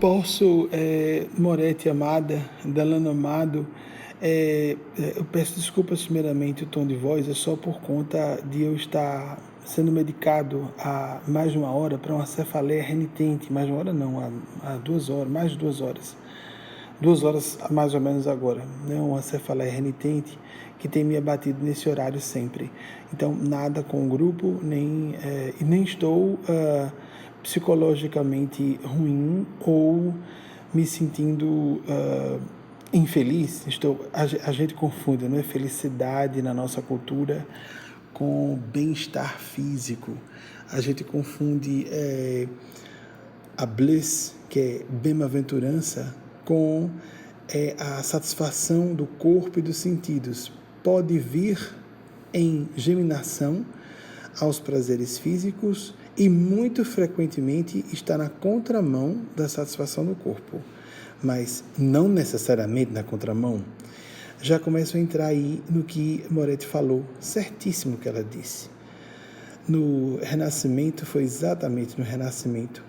Posso, Moretti amada, Delano amado, eu peço desculpas primeiramente o tom de voz, é só por conta de eu estar sendo medicado há mais de 1 hora para uma cefaleia renitente, mais de 1 hora não, há 2 horas, mais de 2 horas. 2 horas mais ou menos agora, né? Uma cefaleia renitente que tem me abatido nesse horário sempre. Então, nada com o grupo, nem estou psicologicamente ruim ou me sentindo infeliz. A gente confunde, não é? Felicidade na nossa cultura com bem-estar físico. A gente confunde a bliss, que é bem-aventurança, com a satisfação do corpo e dos sentidos. Pode vir em geminação aos prazeres físicos e muito frequentemente está na contramão da satisfação do corpo, mas não necessariamente na contramão. Já começo a entrar aí no que Moretti falou, certíssimo que ela disse. No Renascimento, foi exatamente no Renascimento,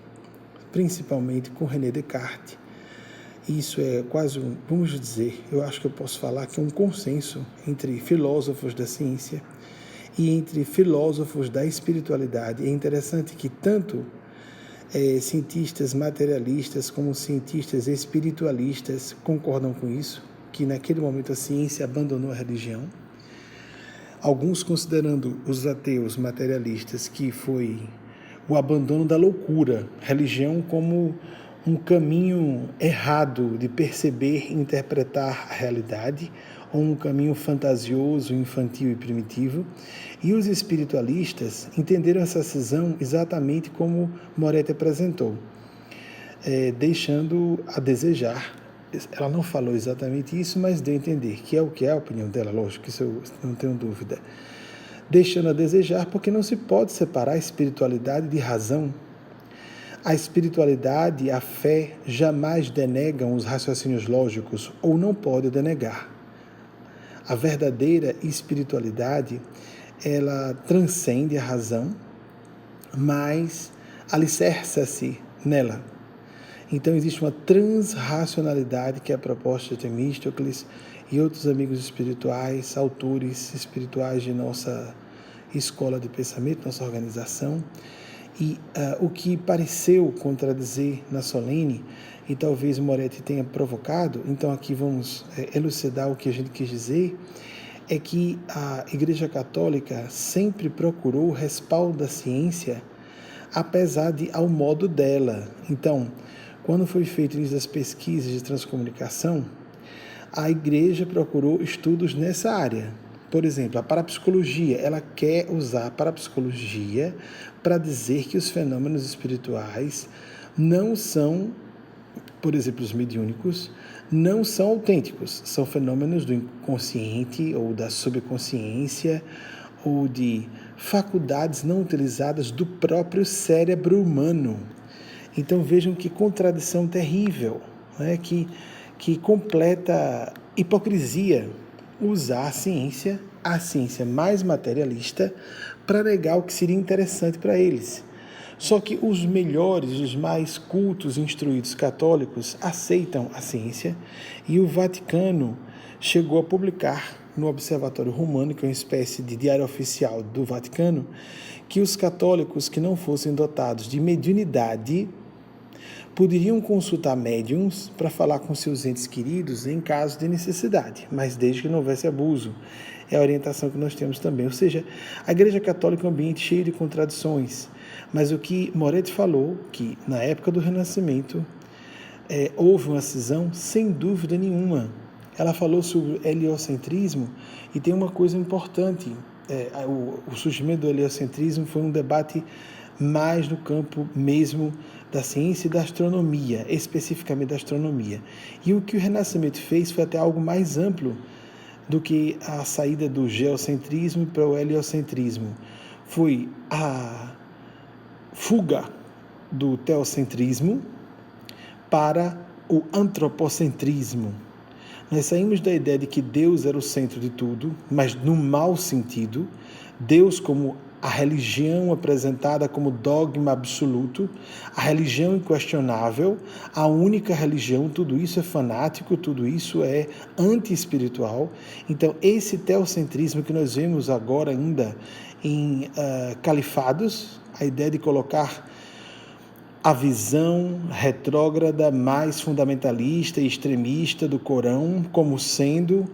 principalmente com René Descartes. Isso é quase vamos dizer, eu acho que eu posso falar que é um consenso entre filósofos da ciência e entre filósofos da espiritualidade. É interessante que tanto cientistas materialistas como cientistas espiritualistas concordam com isso, que naquele momento a ciência abandonou a religião. Alguns considerando os ateus materialistas que foi o abandono da loucura, religião como um caminho errado de perceber e interpretar a realidade, ou um caminho fantasioso, infantil e primitivo. E os espiritualistas entenderam essa cisão exatamente como Moretti apresentou, deixando a desejar. Ela não falou exatamente isso, mas deu a entender que é a opinião dela, lógico, isso eu não tenho dúvida. Deixando a desejar, porque não se pode separar a espiritualidade de razão. A espiritualidade e a fé jamais denegam os raciocínios lógicos, ou não pode denegar. A verdadeira espiritualidade, ela transcende a razão, mas alicerça-se nela. Então existe uma transracionalidade que é a proposta de Temístocles e outros amigos espirituais, autores espirituais de nossa escola de pensamento, nossa organização. E o que pareceu contradizer na Solene, e talvez Moretti tenha provocado, então aqui vamos elucidar o que a gente quis dizer, é que a Igreja Católica sempre procurou o respaldo da ciência, apesar de ao modo dela. Então, quando foi feito as pesquisas de transcomunicação, a Igreja procurou estudos nessa área. Por exemplo, a parapsicologia, ela quer usar a parapsicologia para dizer que os fenômenos espirituais não são, por exemplo, os mediúnicos, não são autênticos, são fenômenos do inconsciente ou da subconsciência ou de faculdades não utilizadas do próprio cérebro humano. Então vejam que contradição terrível, né? que completa hipocrisia usar a ciência mais materialista, para negar o que seria interessante para eles. Só que os melhores, os mais cultos, instruídos católicos aceitam a ciência, e o Vaticano chegou a publicar no Observatório Romano, que é uma espécie de diário oficial do Vaticano, que os católicos que não fossem dotados de mediunidade poderiam consultar médiums para falar com seus entes queridos em caso de necessidade, mas desde que não houvesse abuso. É a orientação que nós temos também. Ou seja, a Igreja Católica é um ambiente cheio de contradições, mas o que Moretti falou, que na época do Renascimento houve uma cisão, sem dúvida nenhuma. Ela falou sobre o heliocentrismo, e tem uma coisa importante, o surgimento do heliocentrismo foi um debate mais no campo mesmo da ciência e da astronomia, especificamente da astronomia. E o que o Renascimento fez foi até algo mais amplo do que a saída do geocentrismo para o heliocentrismo. Foi a fuga do teocentrismo para o antropocentrismo. Nós saímos da ideia de que Deus era o centro de tudo, mas no mau sentido, Deus como a religião apresentada como dogma absoluto, a religião inquestionável, a única religião, tudo isso é fanático, tudo isso é anti-espiritual. Então, esse teocentrismo que nós vemos agora ainda em califados, a ideia de colocar a visão retrógrada mais fundamentalista e extremista do Corão como sendo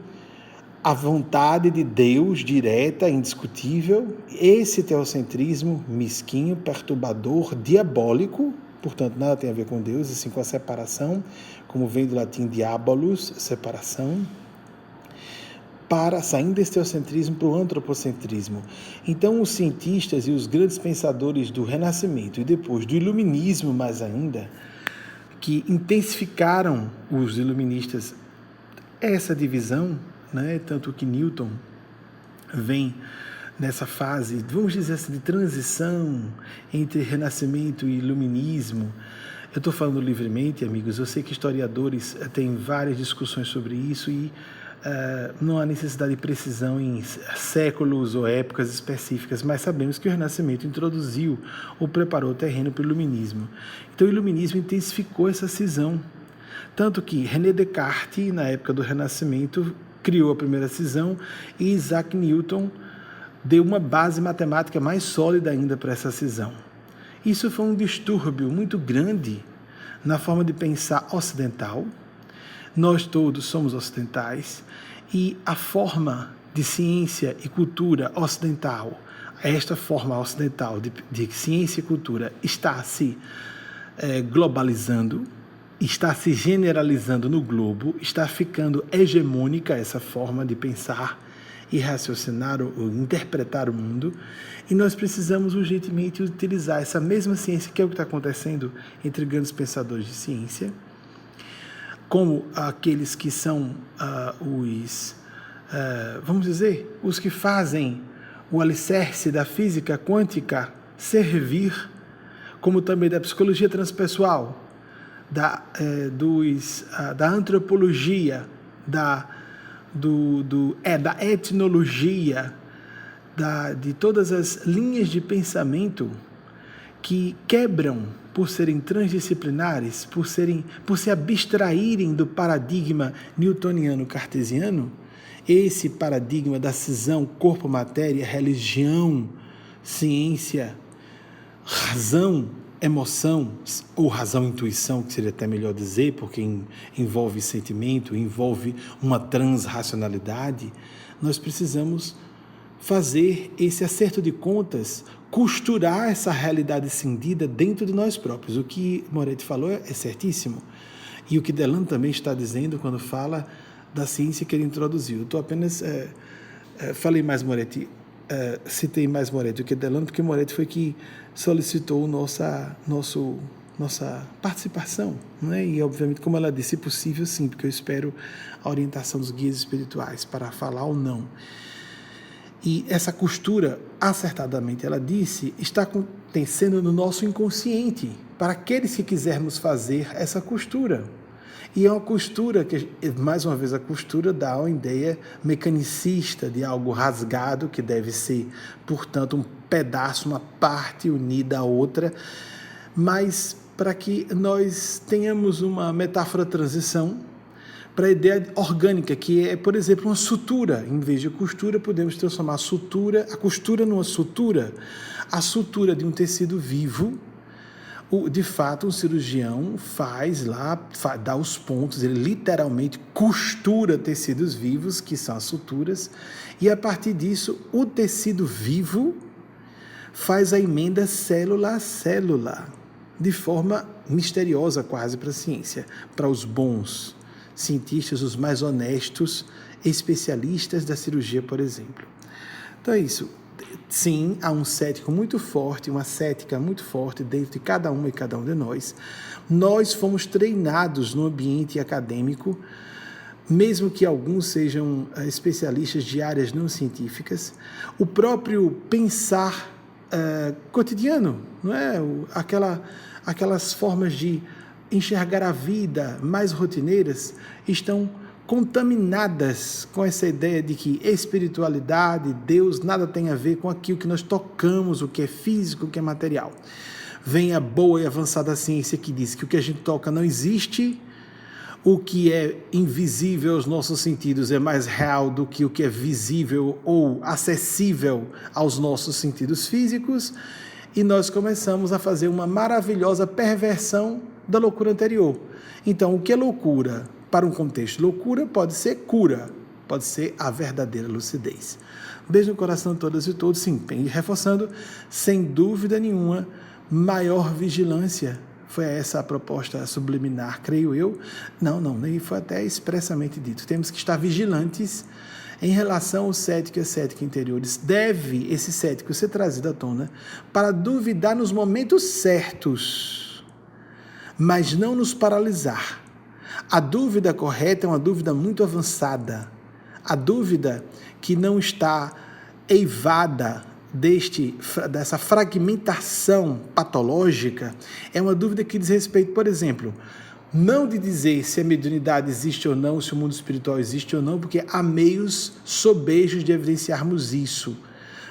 a vontade de Deus direta, indiscutível, esse teocentrismo mesquinho, perturbador, diabólico, portanto nada tem a ver com Deus, e sim com a separação, como vem do latim diabolus, separação, para saindo desse teocentrismo para o antropocentrismo. Então os cientistas e os grandes pensadores do Renascimento e depois do Iluminismo mais ainda, que intensificaram os iluministas essa divisão, né? Tanto que Newton vem nessa fase, vamos dizer assim, de transição entre Renascimento e Iluminismo. Eu estou falando livremente, amigos, eu sei que historiadores têm várias discussões sobre isso e não há necessidade de precisão em séculos ou épocas específicas, mas sabemos que o Renascimento introduziu ou preparou o terreno para o Iluminismo. Então o Iluminismo intensificou essa cisão, tanto que René Descartes, na época do Renascimento, criou a primeira cisão e Isaac Newton deu uma base matemática mais sólida ainda para essa cisão. Isso foi um distúrbio muito grande na forma de pensar ocidental. Nós todos somos ocidentais e a forma de ciência e cultura ocidental, esta forma ocidental de ciência e cultura está se globalizando, está se generalizando no globo, está ficando hegemônica essa forma de pensar e raciocinar ou interpretar o mundo, e nós precisamos urgentemente utilizar essa mesma ciência, que é o que está acontecendo entre grandes pensadores de ciência, como aqueles que são vamos dizer, os que fazem o alicerce da física quântica servir, como também da psicologia transpessoal, da antropologia, da etnologia, de todas as linhas de pensamento que quebram por serem transdisciplinares, por se abstraírem do paradigma newtoniano-cartesiano, esse paradigma da cisão corpo-matéria, religião, ciência, razão, emoção, ou razão-intuição, que seria até melhor dizer, porque envolve sentimento, envolve uma transracionalidade. Nós precisamos fazer esse acerto de contas, costurar essa realidade cindida dentro de nós próprios. O que Moretti falou é certíssimo. E o que Delano também está dizendo quando fala da ciência que ele introduziu. Eu estou apenas... falei mais Moretti, citei mais Moretti do que Delano, porque Moretti foi que solicitou nossa participação, né? E obviamente, como ela disse, possível sim, porque eu espero a orientação dos guias espirituais para falar ou não. E essa costura, acertadamente ela disse, está acontecendo no nosso inconsciente, para aqueles que quisermos fazer essa costura. E é uma costura que, mais uma vez, a costura dá uma ideia mecanicista de algo rasgado, que deve ser, portanto, um pedaço, uma parte unida à outra, mas para que nós tenhamos uma metáfora transição para a ideia orgânica, que é, por exemplo, uma sutura. Em vez de costura, podemos transformar a costura numa sutura. A sutura de um tecido vivo. De fato, um cirurgião dá os pontos, ele literalmente costura tecidos vivos, que são as suturas, e a partir disso, o tecido vivo faz a emenda célula a célula, de forma misteriosa quase para a ciência, para os bons cientistas, os mais honestos, especialistas da cirurgia, por exemplo. Então é isso. Sim, há um cético muito forte, uma cética muito forte dentro de cada uma e cada um de nós. Nós fomos treinados no ambiente acadêmico, mesmo que alguns sejam especialistas de áreas não científicas, o próprio pensar cotidiano, não é? Aquelas formas de enxergar a vida mais rotineiras estão contaminadas com essa ideia de que espiritualidade, Deus, nada tem a ver com aquilo que nós tocamos, o que é físico, o que é material. Vem a boa e avançada ciência que diz que o que a gente toca não existe, o que é invisível aos nossos sentidos é mais real do que o que é visível ou acessível aos nossos sentidos físicos, e nós começamos a fazer uma maravilhosa perversão da loucura anterior. Então, o que é loucura para um contexto? Loucura pode ser cura, pode ser a verdadeira lucidez. Beijo no coração de todas e todos, sim, reforçando, sem dúvida nenhuma, maior vigilância. Foi essa a proposta subliminar, creio eu? Não, nem foi até expressamente dito. Temos que estar vigilantes em relação ao cético e a cética interiores. Deve esse cético ser trazido à tona para duvidar nos momentos certos, mas não nos paralisar. A dúvida correta é uma dúvida muito avançada. A dúvida que não está eivada dessa fragmentação patológica é uma dúvida que diz respeito, por exemplo, não de dizer se a mediunidade existe ou não, se o mundo espiritual existe ou não, porque há meios sobejos de evidenciarmos isso.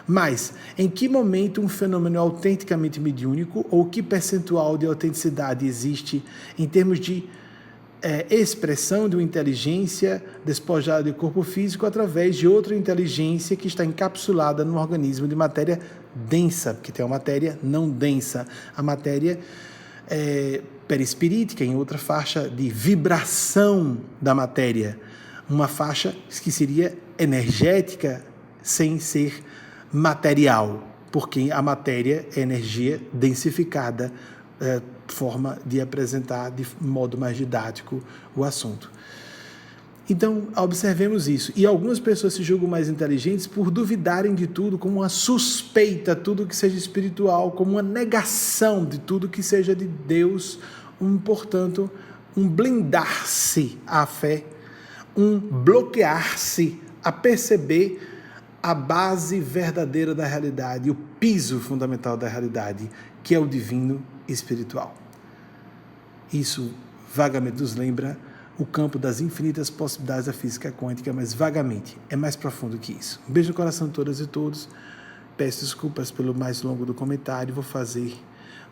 Mas, em que momento um fenômeno é autenticamente mediúnico, ou que percentual de autenticidade existe em termos de expressão de uma inteligência despojada de corpo físico através de outra inteligência que está encapsulada num organismo de matéria densa, porque tem uma matéria não densa, a matéria perispirítica, em outra faixa de vibração da matéria, uma faixa que seria energética sem ser material, porque a matéria é energia densificada, forma de apresentar de modo mais didático o assunto. Então, observemos isso. E algumas pessoas se julgam mais inteligentes por duvidarem de tudo, como uma suspeita, tudo que seja espiritual, como uma negação de tudo que seja de Deus, portanto, um blindar-se à fé, um bloquear-se a perceber a base verdadeira da realidade, o piso fundamental da realidade, que é o divino espiritual. Isso vagamente nos lembra o campo das infinitas possibilidades da física quântica, mas vagamente, é mais profundo que isso. Um beijo no coração de todas e todos. Peço desculpas pelo mais longo do comentário, vou fazer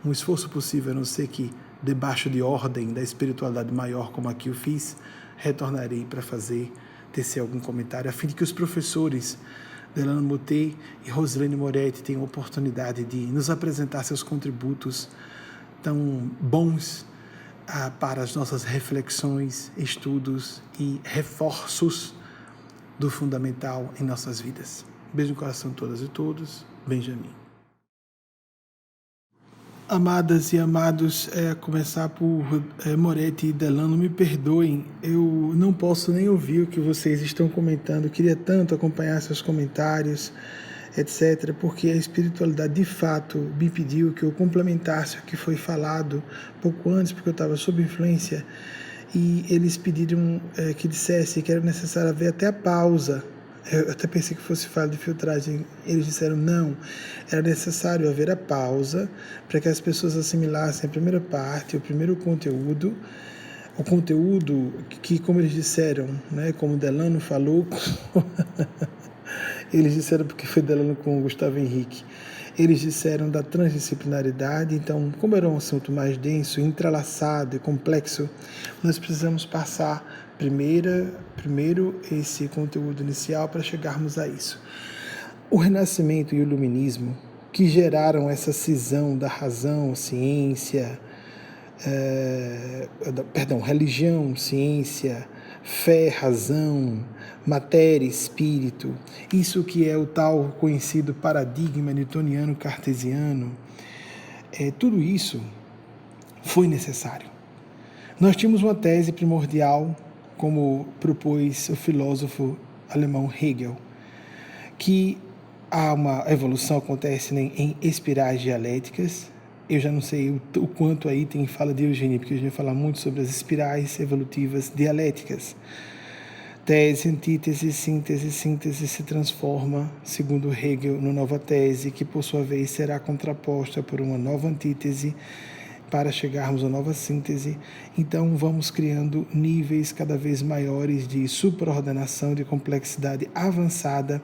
um esforço possível, a não ser que debaixo de ordem da espiritualidade maior, como aqui eu fiz, retornarei para tecer algum comentário, a fim de que os professores Delano Motê e Rosilene Moretti tenham a oportunidade de nos apresentar seus contributos tão bons para as nossas reflexões, estudos e reforços do fundamental em nossas vidas. Beijo no coração de todas e todos. Benjamin. Amadas e amados, a começar por Moretti e Delano, me perdoem, eu não posso nem ouvir o que vocês estão comentando, eu queria tanto acompanhar seus comentários, etc., porque a espiritualidade de fato me pediu que eu complementasse o que foi falado pouco antes, porque eu estava sob influência, e eles pediram que dissesse que era necessário haver até a pausa. Eu até pensei que fosse falha de filtragem. Eles disseram não, era necessário haver a pausa para que as pessoas assimilassem a primeira parte, o primeiro conteúdo, o conteúdo que, como eles disseram, né, como o Delano falou, eles disseram porque foi Delano com o Gustavo Henrique, eles disseram da transdisciplinaridade. Então, como era um assunto mais denso, entrelaçado e complexo, nós precisamos passar primeiro esse conteúdo inicial para chegarmos a isso. O Renascimento e o Iluminismo, que geraram essa cisão da razão, ciência, religião, ciência, fé, razão, matéria, espírito, isso que é o tal conhecido paradigma newtoniano cartesiano, tudo isso foi necessário. Nós tínhamos uma tese primordial, como propôs o filósofo alemão Hegel, que a evolução acontece em espirais dialéticas. Eu já não sei o quanto aí tem fala de Eugênia, porque a gente vai falar muito sobre as espirais evolutivas dialéticas. Tese, antítese, síntese se transforma, segundo Hegel, numa nova tese, que por sua vez será contraposta por uma nova antítese, para chegarmos a nova síntese. Então vamos criando níveis cada vez maiores de supraordenação, de complexidade avançada,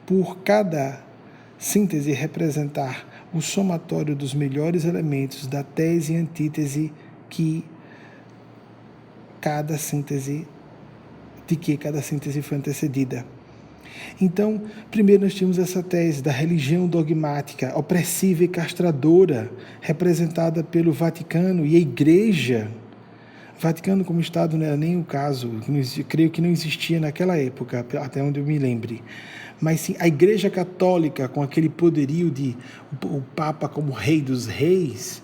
por cada síntese representar o somatório dos melhores elementos da tese e antítese de que cada síntese foi antecedida. Então, primeiro nós tínhamos essa tese da religião dogmática, opressiva e castradora, representada pelo Vaticano e a Igreja. Vaticano como Estado não era nem o caso, creio que não existia naquela época, até onde eu me lembre. Mas sim, a Igreja Católica, com aquele poderio de o Papa como rei dos reis,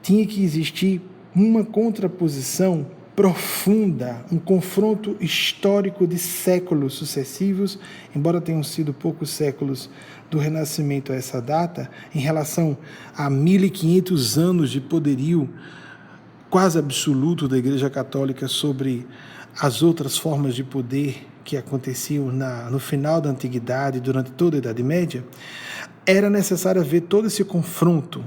tinha que existir uma contraposição profunda, um confronto histórico de séculos sucessivos, embora tenham sido poucos séculos do Renascimento a essa data, em relação a 1500 anos de poderio quase absoluto da Igreja Católica sobre as outras formas de poder que aconteciam no final da Antiguidade, durante toda a Idade Média. Era necessário ver todo esse confronto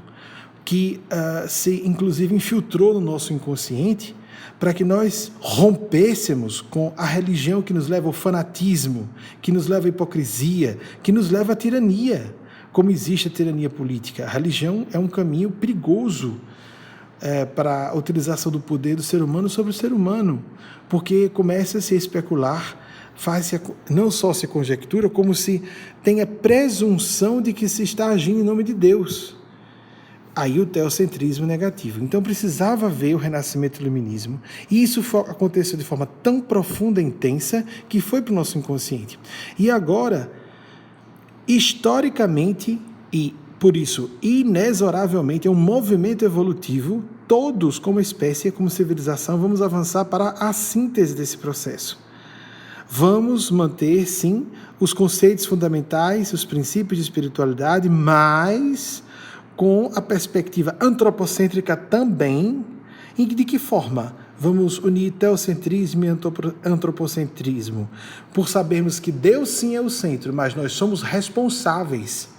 que se inclusive infiltrou no nosso inconsciente, para que nós rompêssemos com a religião que nos leva ao fanatismo, que nos leva à hipocrisia, que nos leva à tirania, como existe a tirania política. A religião é um caminho perigoso para a utilização do poder do ser humano sobre o ser humano, porque começa-se a especular, não só se conjectura, como se tem a presunção de que se está agindo em nome de Deus. Aí o teocentrismo negativo. Então precisava ver o renascimento do iluminismo, e isso aconteceu de forma tão profunda e intensa que foi para o nosso inconsciente. E agora, historicamente e por isso inexoravelmente, é um movimento evolutivo, todos como espécie, como civilização, vamos avançar para a síntese desse processo. Vamos manter, sim, os conceitos fundamentais, os princípios de espiritualidade, mas com a perspectiva antropocêntrica também. E de que forma? Vamos unir teocentrismo e antropocentrismo, por sabermos que Deus sim é o centro, mas nós somos responsáveis.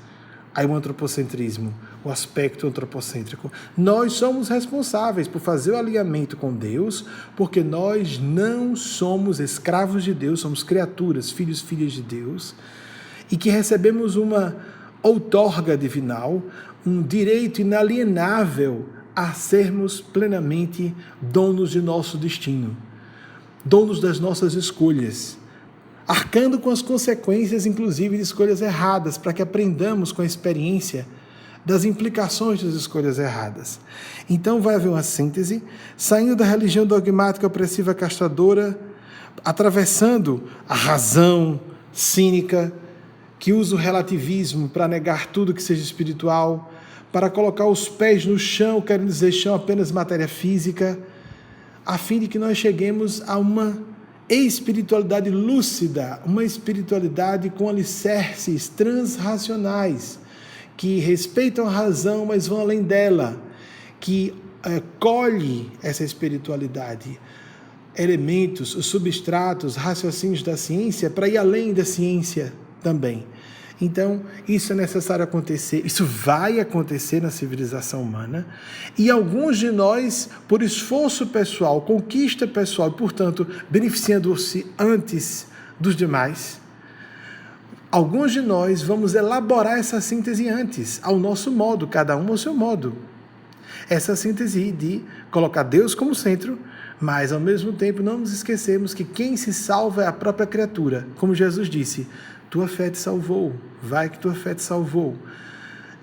Aí o antropocentrismo, o aspecto antropocêntrico. Nós somos responsáveis por fazer o alinhamento com Deus, porque nós não somos escravos de Deus, somos criaturas, filhos, filhas de Deus, e que recebemos uma outorga divinal, um direito inalienável a sermos plenamente donos de nosso destino, donos das nossas escolhas, arcando com as consequências, inclusive, de escolhas erradas, para que aprendamos com a experiência das implicações das escolhas erradas. Então vai haver uma síntese, saindo da religião dogmática, opressiva, castradora, atravessando a razão cínica, que usa o relativismo para negar tudo que seja espiritual, para colocar os pés no chão, querendo dizer chão apenas matéria física, a fim de que nós cheguemos a uma espiritualidade lúcida, uma espiritualidade com alicerces transracionais, que respeitam a razão, mas vão além dela, que colhe essa espiritualidade, elementos, substratos, raciocínios da ciência, para ir além da ciência também. Então, isso é necessário acontecer, isso vai acontecer na civilização humana, e alguns de nós, por esforço pessoal, conquista pessoal, e, portanto, beneficiando-se antes dos demais, alguns de nós vamos elaborar essa síntese antes, ao nosso modo, cada um ao seu modo. Essa síntese de colocar Deus como centro, mas, ao mesmo tempo, não nos esquecemos que quem se salva é a própria criatura. Como Jesus disse, tua fé te salvou, vai que tua fé te salvou.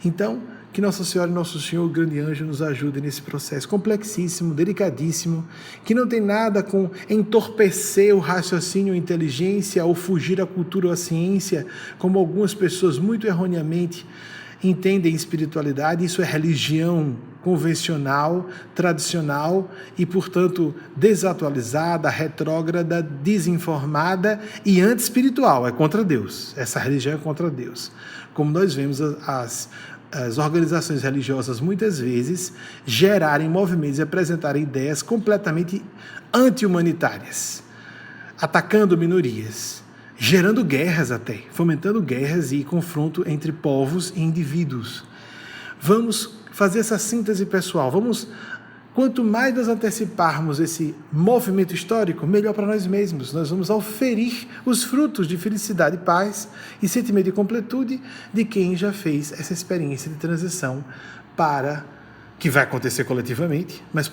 Então, que Nossa Senhora e Nosso Senhor, o grande anjo, nos ajudem nesse processo complexíssimo, delicadíssimo, que não tem nada com entorpecer o raciocínio, a inteligência, ou fugir à cultura ou à ciência, como algumas pessoas muito erroneamente entendem espiritualidade. Isso é religião convencional, tradicional e, portanto, desatualizada, retrógrada, desinformada e anti-espiritual. É contra Deus. Essa religião é contra Deus. Como nós vemos as organizações religiosas, muitas vezes, gerarem movimentos e apresentarem ideias completamente anti-humanitárias, atacando minorias, gerando guerras até, fomentando guerras e confronto entre povos e indivíduos. Vamos fazer essa síntese pessoal. Quanto mais nós anteciparmos esse movimento histórico, melhor para nós mesmos. Nós vamos auferir os frutos de felicidade, paz e sentimento de completude de quem já fez essa experiência de transição que vai acontecer coletivamente, mas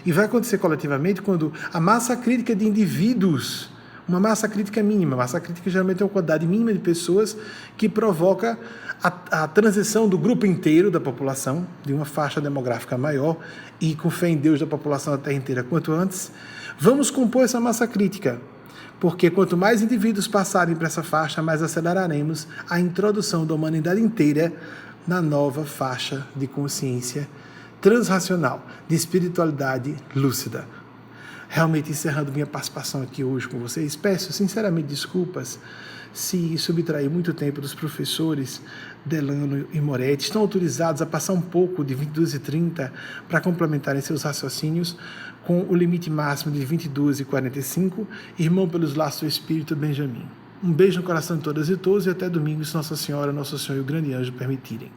e vai acontecer coletivamente quando a massa crítica de indivíduos, uma massa crítica mínima, massa crítica geralmente é uma quantidade mínima de pessoas que provoca a transição do grupo inteiro da população, de uma faixa demográfica maior e com fé em Deus da população da Terra inteira quanto antes. Vamos compor essa massa crítica, porque quanto mais indivíduos passarem para essa faixa, mais aceleraremos a introdução da humanidade inteira na nova faixa de consciência transracional, de espiritualidade lúcida. Realmente, encerrando minha participação aqui hoje com vocês, peço sinceramente desculpas se subtrair muito tempo dos professores Delano e Moretti. Estão autorizados a passar um pouco de 22h30 para complementarem seus raciocínios com o limite máximo de 22h45. Irmão pelos laços do Espírito, Benjamin. Um beijo no coração de todas e todos e até domingo, se Nossa Senhora, Nosso Senhor e o Grande Anjo permitirem.